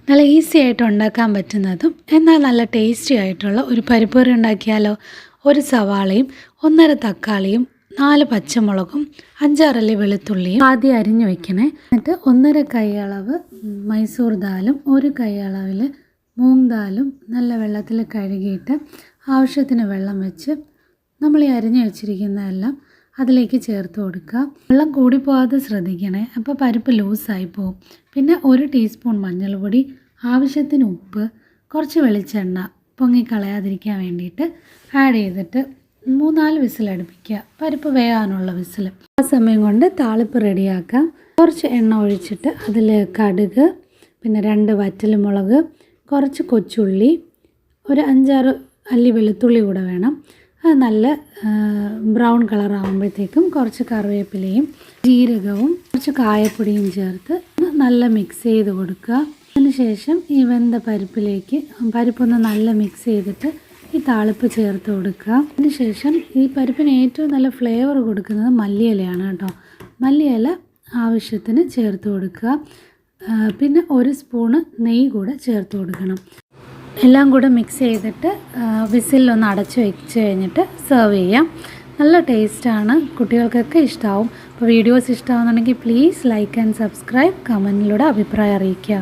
നല്ല ഈസി ആയിട്ട് ഉണ്ടാക്കാൻ പറ്റുന്നതും എന്നാൽ നല്ല ടേസ്റ്റി ആയിട്ടുള്ള ഒരു പരിപ്പ് കറി ഉണ്ടാക്കിയാലോ. ഒരു സവാളയും 1.5 തക്കാളിയും 4 പച്ചമുളകും 5-6 അല്ലി വെളുത്തുള്ളിയും ആദ്യം അരിഞ്ഞു വെക്കണേ. എന്നിട്ട് 1.5 കൈ അളവ് മൈസൂർ ദാലും 1 കൈ അളവിൽ മൂങ് ദാലും നല്ല വെള്ളത്തിൽ കഴുകിയിട്ട് ആവശ്യത്തിന് വെള്ളം വെച്ച് നമ്മൾ ഈ അരിഞ്ഞു വെച്ചിരിക്കുന്നതെല്ലാം അതിലേക്ക് ചേർത്ത് കൊടുക്കുക. വെള്ളം കൂടിപ്പോകാതെ ശ്രദ്ധിക്കണേ, അപ്പോൾ പരിപ്പ് ലൂസായി പോകും. പിന്നെ 1 ടീസ്പൂൺ മഞ്ഞൾപ്പൊടി, ആവശ്യത്തിന് ഉപ്പ്, കുറച്ച് വെളിച്ചെണ്ണ പൊങ്ങിക്കളയാതിരിക്കാൻ വേണ്ടിയിട്ട് ആഡ് ചെയ്തിട്ട് 3-4 വിസിൽ അടുപ്പിക്കുക. പരിപ്പ് വേകാനുള്ള വിസിൽ. ആ സമയം കൊണ്ട് താളിപ്പ് റെഡിയാക്കാം. കുറച്ച് എണ്ണ ഒഴിച്ചിട്ട് അതിൽ കടുക്, പിന്നെ 2 വറ്റൽമുളക്, കുറച്ച് കൊച്ചുള്ളി, ഒരു 5-6 അല്ലി വെളുത്തുള്ളി കൂടെ വേണം. അത് നല്ല ബ്രൗൺ കളർ ആകുമ്പോഴത്തേക്കും കുറച്ച് കറിവേപ്പിലയും ജീരകവും കുറച്ച് കായപ്പൊടിയും ചേർത്ത് നല്ല മിക്സ് ചെയ്ത് കൊടുക്കുക. അതിനുശേഷം ഈ വെന്ത പരിപ്പൊന്ന് നല്ല മിക്സ് ചെയ്തിട്ട് ഈ താളിപ്പ് ചേർത്ത് കൊടുക്കുക. അതിനുശേഷം ഈ പരിപ്പിന് ഏറ്റവും നല്ല ഫ്ലേവർ കൊടുക്കുന്നത് മല്ലിയിലയാണ് കേട്ടോ. മല്ലിയില ആവശ്യത്തിന് ചേർത്ത് കൊടുക്കുക. പിന്നെ 1 സ്പൂണ് നെയ്യ് കൂടെ ചേർത്ത് കൊടുക്കണം. എല്ലാം കൂടെ മിക്സ് ചെയ്തിട്ട് വിസിലൊന്ന് അടച്ച് വെച്ച് കഴിഞ്ഞിട്ട് സെർവ് ചെയ്യാം. നല്ല ടേസ്റ്റാണ്, കുട്ടികൾക്കൊക്കെ ഇഷ്ടമാവും. അപ്പോൾ വീഡിയോസ് ഇഷ്ടമാവുന്നുണ്ടെങ്കിൽ പ്ലീസ് ലൈക്ക് ആൻഡ് സബ്സ്ക്രൈബ്. കമൻറ്റിലൂടെ അഭിപ്രായം അറിയിക്കുക.